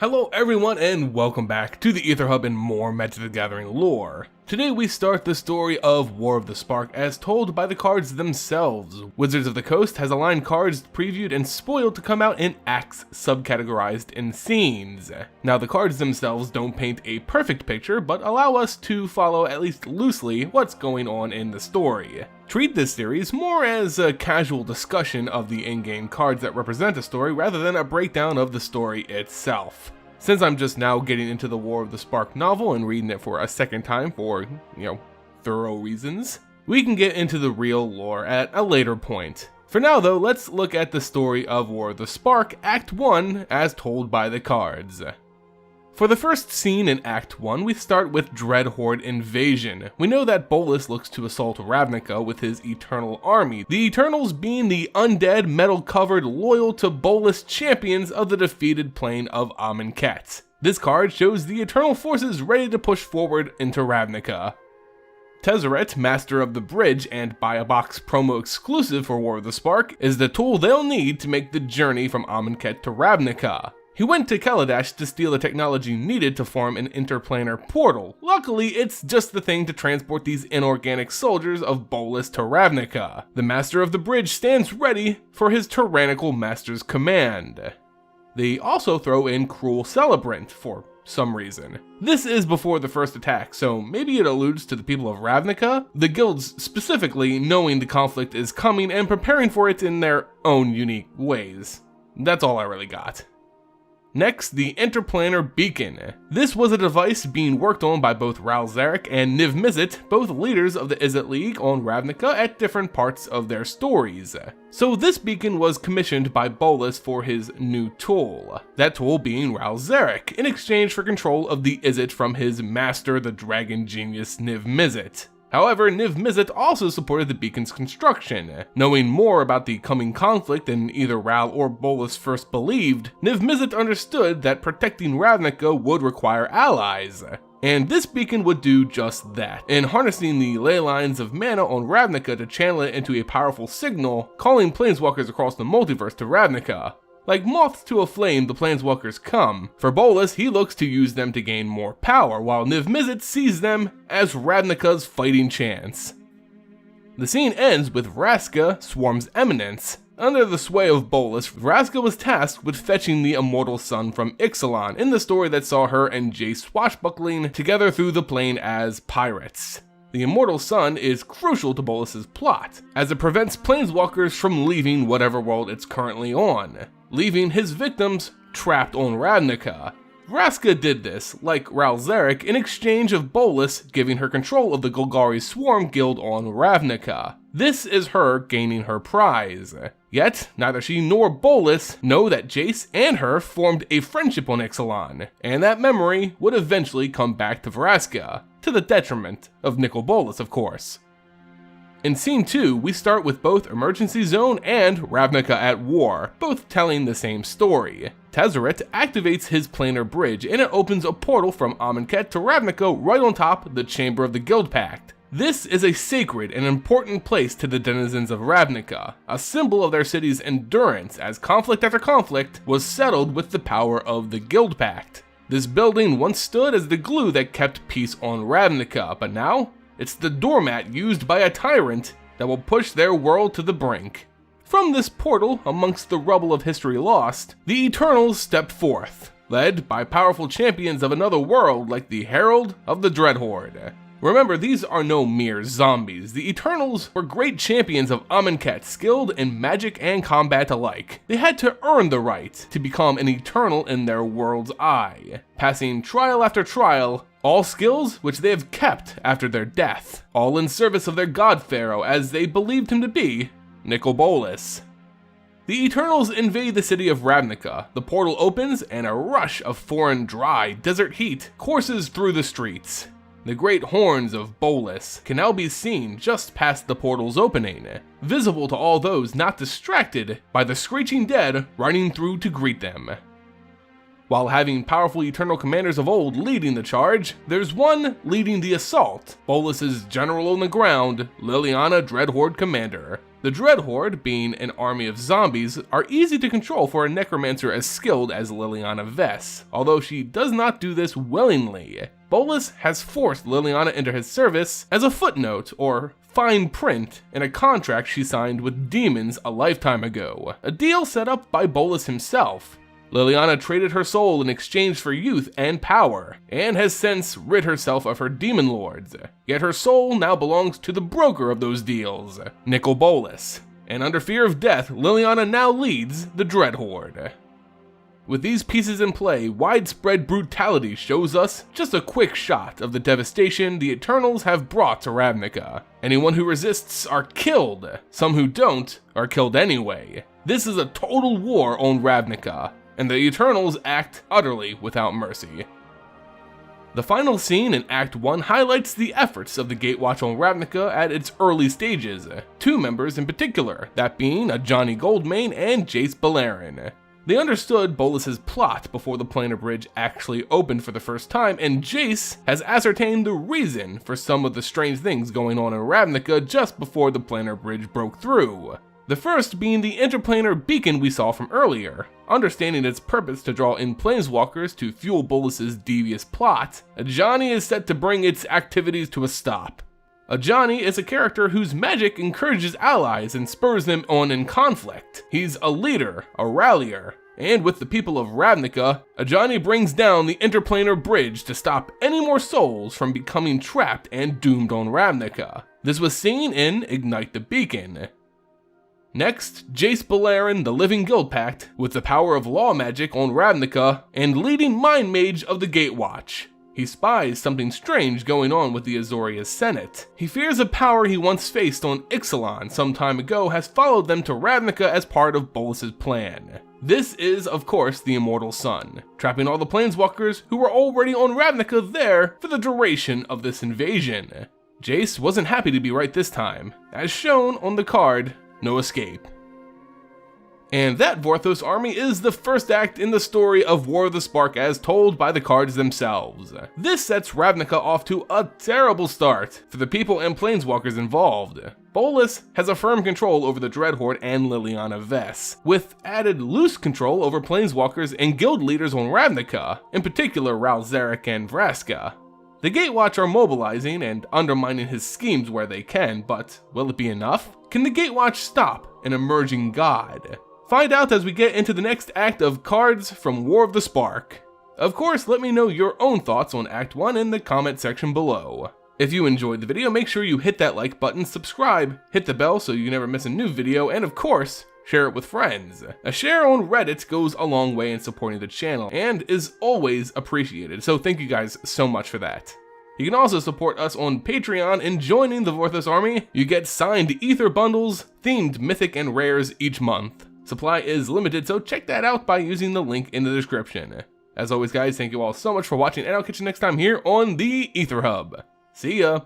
Hello everyone and welcome back to the Aether Hub and more Magic the Gathering lore. Today we start the story of War of the Spark as told by the cards themselves. Wizards of the Coast has aligned cards previewed and spoiled to come out in acts subcategorized in scenes. Now the cards themselves don't paint a perfect picture but allow us to follow at least loosely what's going on in the story. Treat this series more as a casual discussion of the in-game cards that represent a story rather than a breakdown of the story itself. Since I'm just now getting into the War of the Spark novel and reading it for a second time for, thorough reasons, we can get into the real lore at a later point. For now though, let's look at the story of War of the Spark, Act 1, as told by the cards. For the first scene in Act 1, we start with Dreadhorde invasion. We know that Bolas looks to assault Ravnica with his Eternal army, the Eternals being the undead, metal-covered, loyal to Bolas champions of the defeated plane of Amonkhet. This card shows the Eternal forces ready to push forward into Ravnica. Tezzeret, Master of the Bridge and Buy a Box promo exclusive for War of the Spark, is the tool they'll need to make the journey from Amonkhet to Ravnica. He went to Kaladesh to steal the technology needed to form an interplanar portal. Luckily, it's just the thing to transport these inorganic soldiers of Bolas to Ravnica. The Master of the Bridge stands ready for his tyrannical master's command. They also throw in Cruel Celebrant for some reason. This is before the first attack, so maybe it alludes to the people of Ravnica, the guilds specifically knowing the conflict is coming and preparing for it in their own unique ways. That's all I really got. Next, the Interplanar Beacon. This was a device being worked on by both Ral Zarek and Niv Mizzet, both leaders of the Izzet League on Ravnica at different parts of their stories. So this beacon was commissioned by Bolas for his new tool, that tool being Ral Zarek, in exchange for control of the Izzet from his master, the dragon genius Niv Mizzet. However, Niv Mizzet also supported the beacon's construction. Knowing more about the coming conflict than either Ral or Bolas first believed, Niv Mizzet understood that protecting Ravnica would require allies. And this beacon would do just that, in harnessing the ley lines of mana on Ravnica to channel it into a powerful signal, calling planeswalkers across the multiverse to Ravnica. Like moths to a flame, the planeswalkers come. For Bolas, he looks to use them to gain more power, while Niv Mizzet sees them as Ravnica's fighting chance. The scene ends with Vraska swarms Eminence. Under the sway of Bolas, Vraska was tasked with fetching the immortal sun from Ixalan in the story that saw her and Jace swashbuckling together through the plane as pirates. The immortal sun is crucial to Bolas's plot, as it prevents planeswalkers from leaving whatever world it's currently on, leaving his victims trapped on Ravnica. Vraska did this, like Ral Zarek, in exchange of Bolas giving her control of the Golgari Swarm Guild on Ravnica. This is her gaining her prize. Yet, neither she nor Bolas know that Jace and her formed a friendship on Ixalan, and that memory would eventually come back to Vraska, to the detriment of Nicol Bolas, of course. In Scene 2, we start with both Emergency Zone and Ravnica at War, both telling the same story. Tezzeret activates his planar bridge and it opens a portal from Amonkhet to Ravnica right on top the Chamber of the Guild Pact. This is a sacred and important place to the denizens of Ravnica, a symbol of their city's endurance as conflict after conflict was settled with the power of the Guild Pact. This building once stood as the glue that kept peace on Ravnica, but now it's the doormat used by a tyrant that will push their world to the brink. From this portal, amongst the rubble of history lost, the Eternals stepped forth, led by powerful champions of another world like the Herald of the Dreadhorde. Remember, these are no mere zombies. The Eternals were great champions of Amonkhet, skilled in magic and combat alike. They had to earn the right to become an Eternal in their world's eye, passing trial after trial, all skills which they have kept after their death, all in service of their god pharaoh as they believed him to be, Nicol Bolas. The Eternals invade the city of Ravnica, the portal opens and a rush of foreign dry desert heat courses through the streets. The great horns of Bolas can now be seen just past the portal's opening, visible to all those not distracted by the screeching dead running through to greet them. While having powerful Eternal commanders of old leading the charge, there's one leading the assault, Bolas's general on the ground, Liliana Dreadhorde commander. The Dreadhorde, being an army of zombies, are easy to control for a necromancer as skilled as Liliana Vess, although she does not do this willingly. Bolas has forced Liliana into his service as a footnote, or fine print, in a contract she signed with demons a lifetime ago, a deal set up by Bolas himself. Liliana traded her soul in exchange for youth and power, and has since rid herself of her demon lords, yet her soul now belongs to the broker of those deals, Nicol Bolas, and under fear of death, Liliana now leads the Dreadhorde. With these pieces in play, widespread brutality shows us just a quick shot of the devastation the Eternals have brought to Ravnica. Anyone who resists are killed, some who don't are killed anyway. This is a total war on Ravnica, and the Eternals act utterly without mercy. The final scene in Act 1 highlights the efforts of the Gatewatch on Ravnica at its early stages, two members in particular, that being Ajani Goldmane and Jace Beleren. They understood Bolas's plot before the planar bridge actually opened for the first time, and Jace has ascertained the reason for some of the strange things going on in Ravnica just before the planar bridge broke through. The first being the interplanar beacon we saw from earlier. Understanding its purpose to draw in planeswalkers to fuel Bolas's devious plot, Ajani is set to bring its activities to a stop. Ajani is a character whose magic encourages allies and spurs them on in conflict. He's a leader, a rallier, and with the people of Ravnica, Ajani brings down the interplanar bridge to stop any more souls from becoming trapped and doomed on Ravnica. This was seen in Ignite the Beacon. Next, Jace Beleren, the Living Guild Pact, with the power of law magic on Ravnica, and leading Mind Mage of the Gatewatch. He spies something strange going on with the Azoria's Senate. He fears a power he once faced on Ixalan some time ago has followed them to Ravnica as part of Bolas's plan. This is, of course, the Immortal Sun, trapping all the planeswalkers who were already on Ravnica there for the duration of this invasion. Jace wasn't happy to be right this time. As shown on the card, no escape. And that Vorthos army is the first act in the story of War of the Spark as told by the cards themselves. This sets Ravnica off to a terrible start for the people and planeswalkers involved. Bolas has a firm control over the Dreadhorde and Liliana Vess, with added loose control over planeswalkers and guild leaders on Ravnica, in particular Ralzeric and Vraska. The Gatewatch are mobilizing and undermining his schemes where they can, but will it be enough? Can the Gatewatch stop an emerging god? Find out as we get into the next act of cards from War of the Spark. Of course, let me know your own thoughts on Act 1 in the comment section below. If you enjoyed the video, make sure you hit that like button, subscribe, hit the bell so you never miss a new video, and of course, share it with friends. A share on Reddit goes a long way in supporting the channel, and is always appreciated, so thank you guys so much for that. You can also support us on Patreon in joining the Vorthos army. You get signed Aether bundles, themed mythic and rares each month. Supply is limited, so check that out by using the link in the description. As always guys, thank you all so much for watching, and I'll catch you next time here on the Aether Hub. See ya!